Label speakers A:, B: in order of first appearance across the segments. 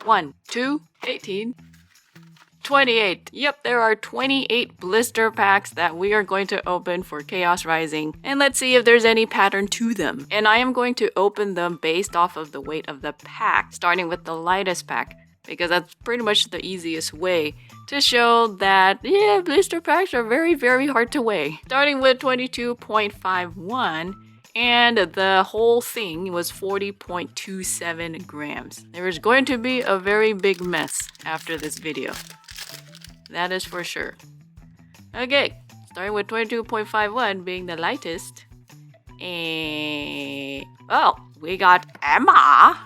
A: 1, 2, 18, 28. Yep, there are 28 blister packs that we are going to open for Chaos Rising. And let's see if there's any pattern to them. And I am going to open them based off of the weight of the pack, starting with the lightest pack, because that's pretty much the easiest way to show that, yeah, blister packs are very, very hard to weigh. Starting with 22.51. And the whole thing was 40.27 grams. There is going to be a very big mess after this video. That is for sure. Okay, starting with 22.51 being the lightest. And oh, we got Emma.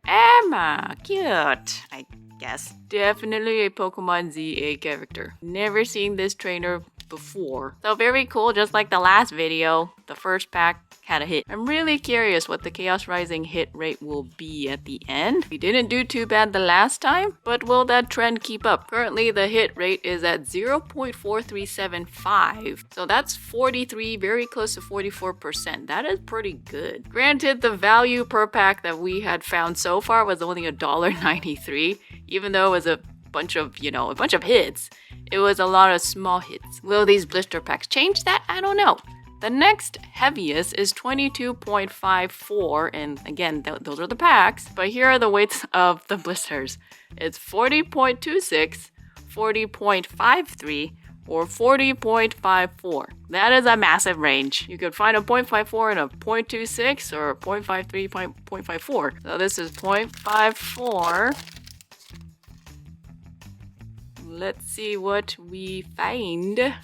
A: Emma, cute, I guess. Definitely a Pokemon ZA character. Never seen this trainer before. So very cool, just like the last video. The first pack had a hit. I'm really curious what the Chaos Rising hit rate will be at the end. We didn't do too bad the last time, but will that trend keep up? Currently, the hit rate is at 0.4375. So that's 43, very close to 44%. That is pretty good. Granted, the value per pack that we had found so far was only $1.93, even though it was a bunch of hits. It was a lot of small hits. Will these blister packs change that? I don't know. The next heaviest is 22.54, and again, those are the packs, but here are the weights of the blisters. It's 40.26, 40.53, or 40.54. That is a massive range. You could find a 0.54 and a 0.26 or a 0.53, 0.54. So this is 0.54. Let's see what we find.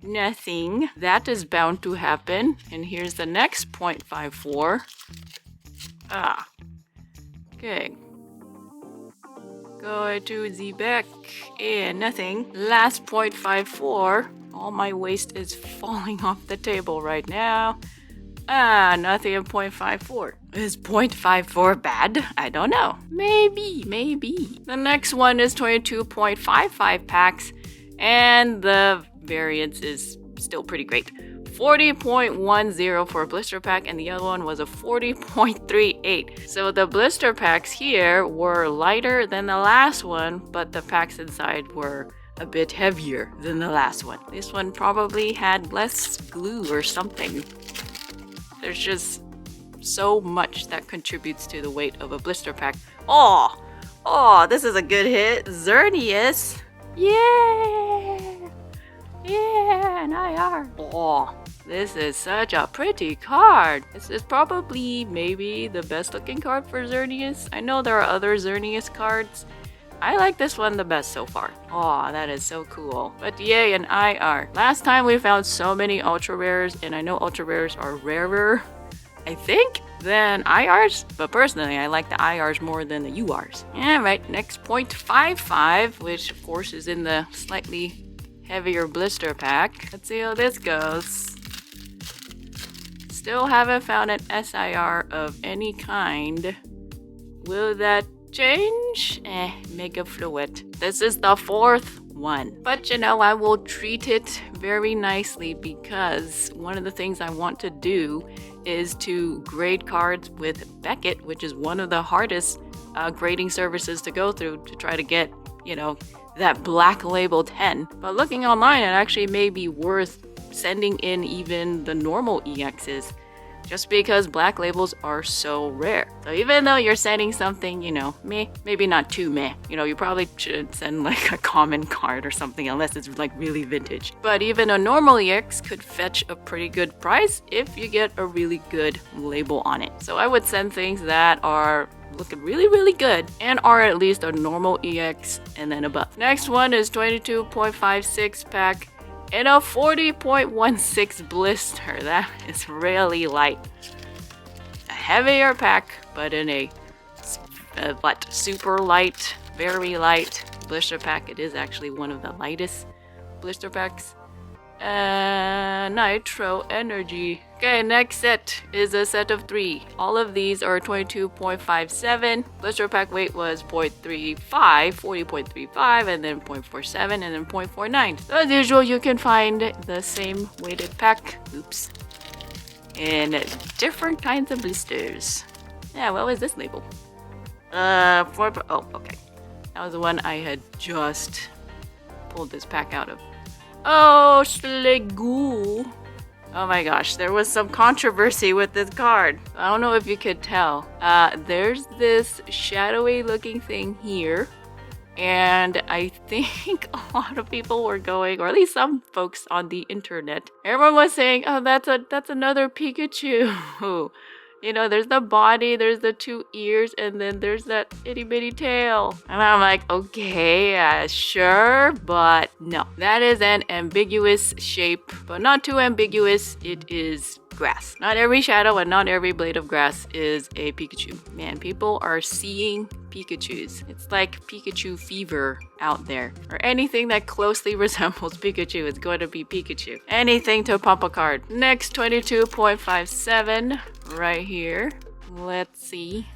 A: Nothing. That is bound to happen. And here's the next 0.54. Okay. Go to the back and nothing. Last 0.54. All my waste is falling off the table right now. Nothing in 0.54. Is 0.54 bad? I don't know. Maybe. The next one is 22.55 packs, and the variance is still pretty great. 40.10 for a blister pack, and the other one was a 40.38. So the blister packs here were lighter than the last one, but the packs inside were a bit heavier than the last one. This one probably had less glue or something. There's just so much that contributes to the weight of a blister pack. Oh, this is a good hit. Xerneas. Yeah, an IR. Oh, this is such a pretty card. This is probably maybe the best looking card for Xerneas. I know there are other Xerneas cards. I like this one the best so far. Oh, that is so cool. But yay, an IR. Last time we found so many ultra rares, and I know ultra rares are rarer, I think, than IRs. But personally, I like the IRs more than the URs. Alright, next 0.55, which of course is in the slightly heavier blister pack. Let's see how this goes. Still haven't found an SIR of any kind. Will that change? Mega Fluid. This is the fourth one. But I will treat it very nicely because one of the things I want to do is to grade cards with Beckett, which is one of the hardest grading services to go through to try to get, that black label 10. But looking online, it actually may be worth sending in even the normal EXs, just because black labels are so rare. So even though you're sending something, maybe not too meh, you probably should send like a common card or something unless it's like really vintage. But even a normal EX could fetch a pretty good price if you get a really good label on it. So I would send things that are looking really, really good and are at least a normal EX and then above. Next one is 22.56 pack and a 40.16 blister. That is really light. A heavier pack, but in a super light, very light blister pack. It is actually one of the lightest blister packs. Nitro Energy. Okay, next set is a set of 3. All of these are 22.57. Blister pack weight was 0.35, 40.35, and then 0.47, and then 0.49. So as usual, you can find the same weighted pack, in different kinds of blisters. Yeah, what was this label? Oh, okay. That was the one I had just pulled this pack out of. Oh, Slegoo. Oh my gosh, there was some controversy with this card. I don't know if you could tell. There's this shadowy looking thing here. And I think a lot of people were going, or at least some folks on the internet, everyone was saying, oh, that's another Pikachu. You know, there's the body, there's the 2 ears, and then there's that itty bitty tail. And I'm like, okay, sure, but no. That is an ambiguous shape, but not too ambiguous. It is grass. Not every shadow and not every blade of grass is a Pikachu. Man, people are seeing Pikachus. It's like Pikachu fever out there. Or anything that closely resembles Pikachu is going to be Pikachu. Anything to pump a card. Next, 22.57 right here. Let's see.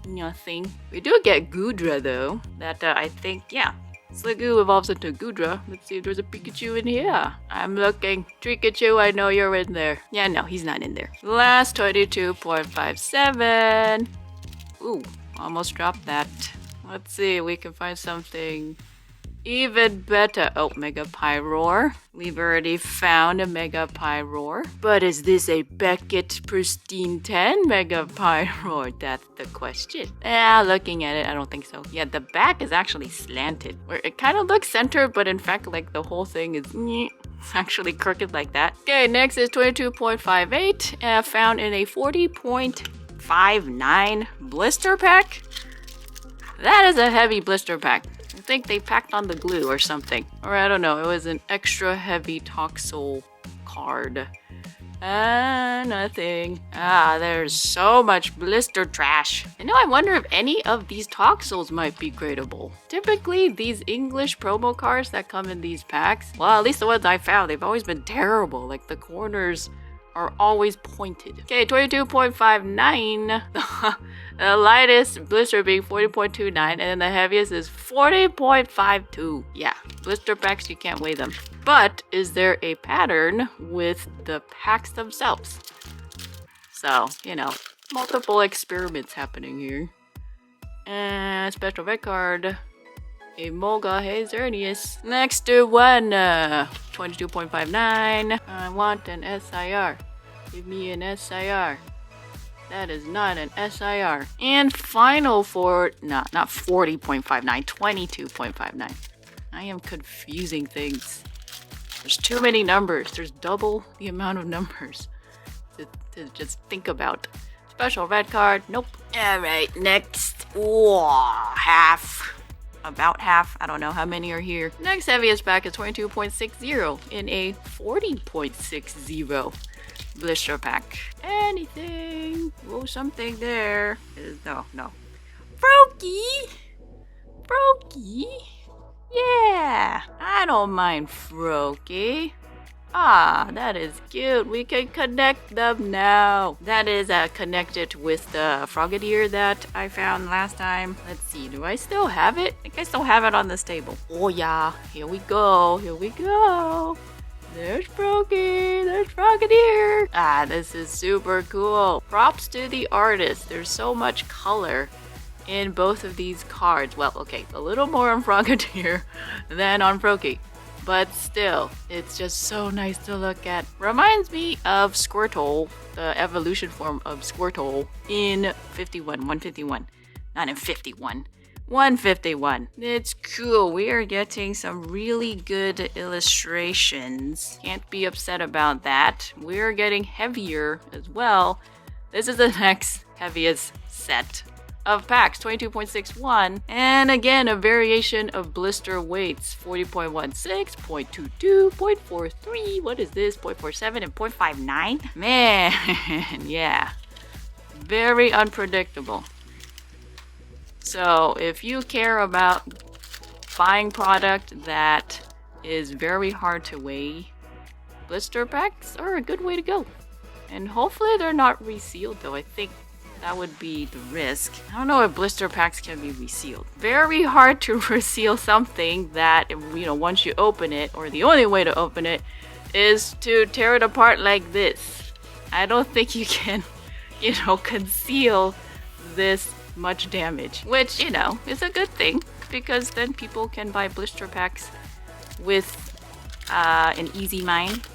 A: Nothing. We do get Goodra though. That I think, yeah. Slegoo evolves into Goodra. Let's see if there's a Pikachu in here. I'm looking. Pikachu, I know you're in there. Yeah, no, he's not in there. Last 22.57. Ooh, almost dropped that. Let's see if we can find something even better. Oh, Mega Pyroar. We've already found a Mega Pyroar. But is this a Beckett Pristine 10 Mega Pyroar? That's the question. Looking at it, I don't think so. Yeah, the back is actually slanted. Where it kind of looks centered, but in fact, like the whole thing is actually crooked like that. Okay, next is 22.58. Found in a 40.59 blister pack. That is a heavy blister pack. I think they packed on the glue or something. Or I don't know, it was an extra heavy Toxel card. Nothing. There's so much blister trash. You know, I wonder if any of these Toxels might be gradable. Typically, these English promo cards that come in these packs, well, at least the ones I found, they've always been terrible. Like the corners are always pointed. Okay, 22.59. The lightest blister being 40.29, and then the heaviest is 40.52. Yeah, blister packs, you can't weigh them. But is there a pattern with the packs themselves? So, you know, multiple experiments happening here. And special red card. A Molga Hazernius. Next to one, 22.59. I want an SIR. Give me an SIR. That is not an SIR. And final for, not 40.59, 22.59. I am confusing things. There's too many numbers. There's double the amount of numbers to just think about. Special red card. Nope. Alright, next. Whoa, half. About half. I don't know how many are here. Next heaviest pack is 22.60 in a 40.60 blister pack. Anything. Oh, something there. No. Froakie! Yeah, I don't mind Froakie. That is cute. We can connect them now. That is connected with the Frogadier that I found last time. Let's see, do I still have it? I think I still have it on this table. Oh yeah, here we go. There's Froakie, there's Frogadier. This is super cool. Props to the artist. There's so much color in both of these cards. Well, okay, a little more on Frogadier than on Froakie. But still, it's just so nice to look at. Reminds me of Squirtle, the evolution form of Squirtle in 151. Not in 51. 151. It's cool. We are getting some really good illustrations. Can't be upset about that. We're getting heavier as well. This is the next heaviest set of packs, 22.61, and again a variation of blister weights, 40.16, 0.22, 0.43, what is this, 0.47 and 0.59? Man, yeah, very unpredictable. So if you care about buying product that is very hard to weigh, blister packs are a good way to go. And hopefully they're not resealed though. I think that would be the risk. I don't know if blister packs can be resealed. Very hard to reseal something that, you know, once you open it, or the only way to open it is to tear it apart like this. I don't think you can, you know, conceal this much damage, which, you know, is a good thing because then people can buy blister packs with an easy mind.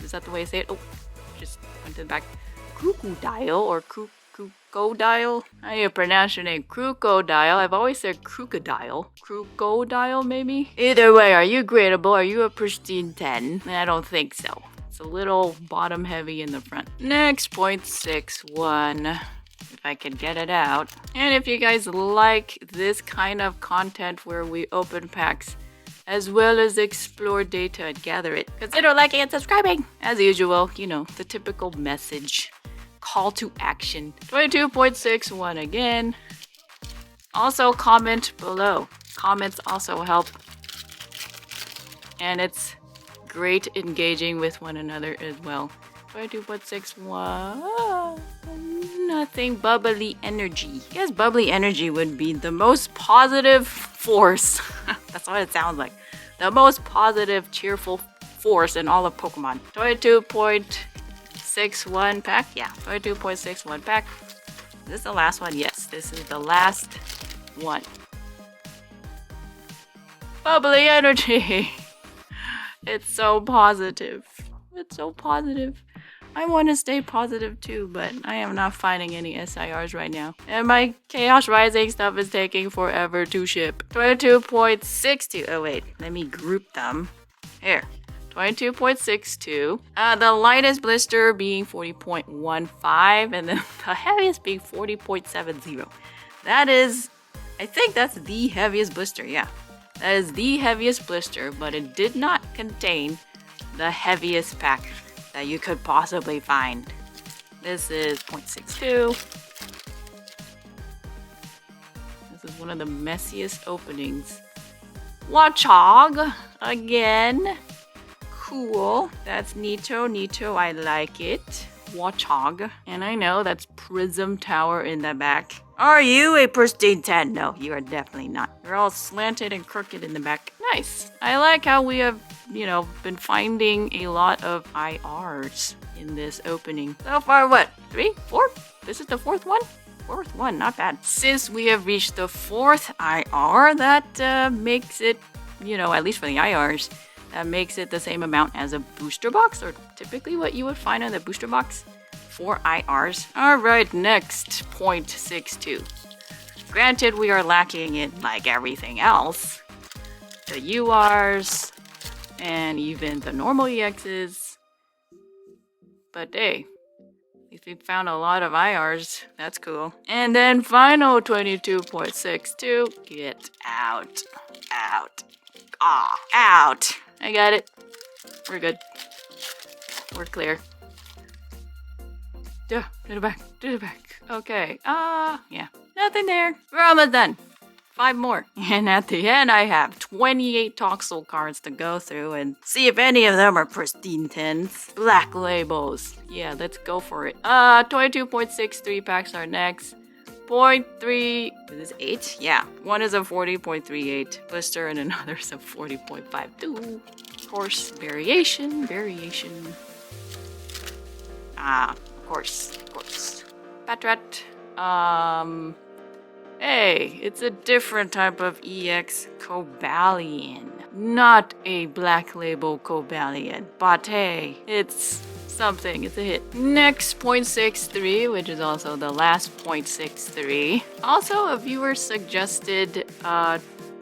A: Is that the way I say it? Oh, just went to the back. Crocodile or crocodile? How do you pronounce your name? Crocodile. I've always said crocodile. Crocodile, maybe? Either way, are you gradable? Are you a pristine 10? I don't think so. It's a little bottom heavy in the front. Next, 0.61. If I can get it out. And if you guys like this kind of content where we open packs as well as explore data and gather it, consider liking and subscribing. As usual, you know, the typical message. Call to action. 22.61 again. Also comment below. Comments also help. And it's great engaging with one another as well. 22.61. Nothing. Bubbly energy. I guess bubbly energy would be the most positive force. That's what it sounds like. The most positive, cheerful force in all of Pokemon. 22.61 pack? Yeah, 22.61 pack. Is this the last one? Yes, this is the last one. Bubbly energy. It's so positive. It's so positive. I want to stay positive too, but I am not finding any SIRs right now. And my Chaos Rising stuff is taking forever to ship. 22.62. Oh wait, let me group them. Here. 22.62. The lightest blister being 40.15, and then the heaviest being 40.70. That is, I think that's the heaviest blister, yeah. That is the heaviest blister, but it did not contain the heaviest pack that you could possibly find. This is 0.62. This is one of the messiest openings. Watchog again. Cool. That's Nito. Nito, I like it. Watchog. And I know that's Prism Tower in the back. Are you a pristine 10? No, you are definitely not. You're all slanted and crooked in the back. Nice. I like how we have, you know, been finding a lot of IRs in this opening. So far, what? 3? 4? This is the fourth one? Fourth one, not bad. Since we have reached the fourth IR, that makes it, you know, at least for the IRs, that makes it the same amount as a booster box, or typically what you would find in the booster box for IRs. Alright, next, 0.62. Granted, we are lacking in, like everything else, the URs, and even the normal EXs. But hey, at least we found a lot of IRs. That's cool. And then final 22.62. Get out. Out. Ah, out. I got it. We're good. We're clear. Yeah, to the back. To the back. Okay. Yeah. Nothing there. We're almost done. 5 more. And at the end, I have 28 Toxel cards to go through and see if any of them are pristine 10s. Black labels. Yeah, let's go for it. 22.63 packs are next. 0.3, is this 8? Yeah, one is a 40.38 blister and another is a 40.52. Of course, variation. Of course. Patrat. Hey, it's a different type of EX Cobalion. Not a black label Cobalion, but hey, it's something. It's a hit. Next, 0.63, which is also the last 0.63. Also, a viewer suggested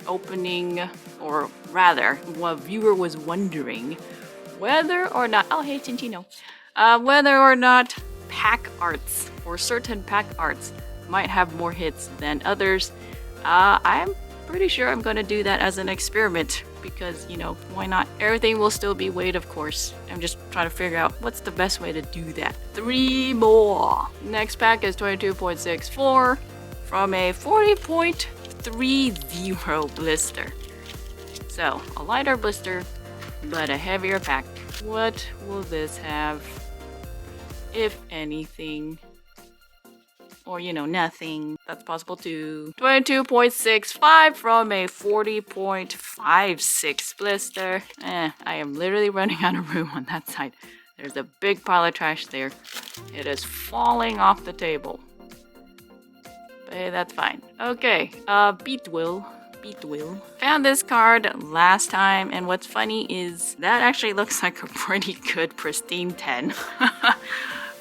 A: opening, or rather, a viewer was wondering whether or not, oh hey Tinchino, whether or not pack arts, or certain pack arts, might have more hits than others. I'm pretty sure I'm gonna do that as an experiment because, you know, why not? Everything will still be weighed, of course. I'm just trying to figure out what's the best way to do that. 3 more. Next pack is 22.64 from a 40.30 blister. So, a lighter blister, but a heavier pack. What will this have, if anything? Or, you know, nothing. That's possible too. 22.65 from a 40.56 blister. I am literally running out of room on that side. There's a big pile of trash there. It is falling off the table. But hey, that's fine. Okay, Beatwill. Found this card last time, and what's funny is that actually looks like a pretty good pristine 10.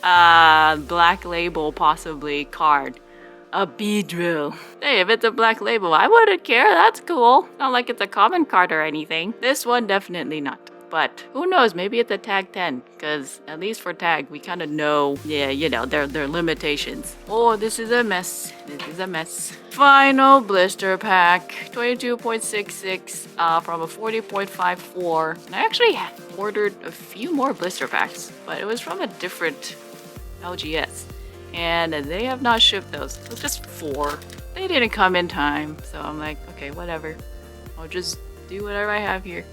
A: Black label possibly card. A Beedrill. Hey, if it's a black label, I wouldn't care. That's cool. Not like it's a common card or anything. This one, definitely not. But who knows? Maybe it's a tag 10. Because at least for tag, we kind of know, yeah, you know, their limitations. Oh, this is a mess. This is a mess. Final blister pack. 22.66 from a 40.54. And I actually ordered a few more blister packs. But it was from a different LGS. And they have not shipped those. So just 4. They didn't come in time. So I'm like, okay, whatever. I'll just do whatever I have here.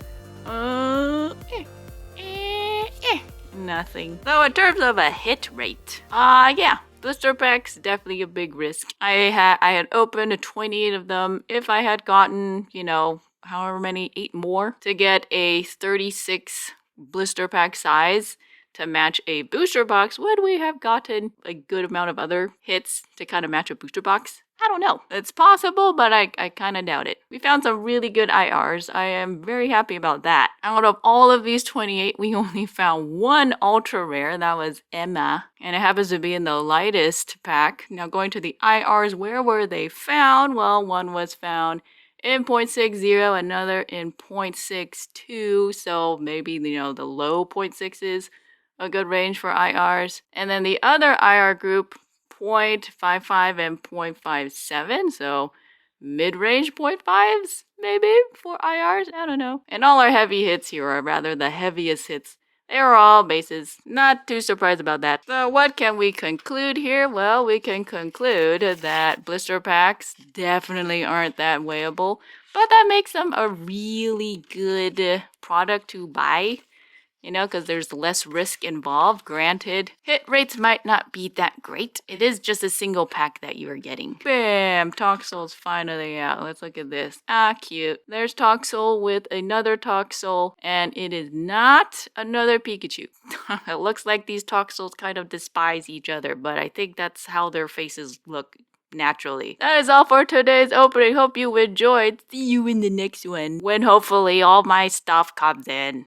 A: Nothing. So in terms of a hit rate, yeah, blister packs definitely a big risk. I had opened 28 of them. If I had gotten, you know, however many, 8 more to get a 36 blister pack size to match a booster box, would we have gotten a good amount of other hits to kind of match a booster box? I don't know. It's possible, but I kind of doubt it. We found some really good IRs. I am very happy about that. Out of all of these 28, we only found 1 ultra rare. That was Emma. And it happens to be in the lightest pack. Now going to the IRs, where were they found? Well, one was found in 0.60, another in 0.62. So maybe, you know, the low 0.6s, a good range for IRs. And then the other IR group, 0.55 and 0.57, so mid-range 0.5s maybe for IRs, I don't know. And all our heavy hits here, or rather the heaviest hits, they are all bases. Not too surprised about that. So what can we conclude here? Well, we can conclude that blister packs definitely aren't that weighable, but that makes them a really good product to buy. You know, because there's less risk involved. Granted, hit rates might not be that great. It is just a single pack that you are getting. Bam! Toxel's finally out. Let's look at this. Ah, cute. There's Toxel with another Toxel, and it is not another Pikachu. It looks like these Toxels kind of despise each other, but I think that's how their faces look naturally. That is all for today's opening. Hope you enjoyed. See you in the next one, when hopefully all my stuff comes in.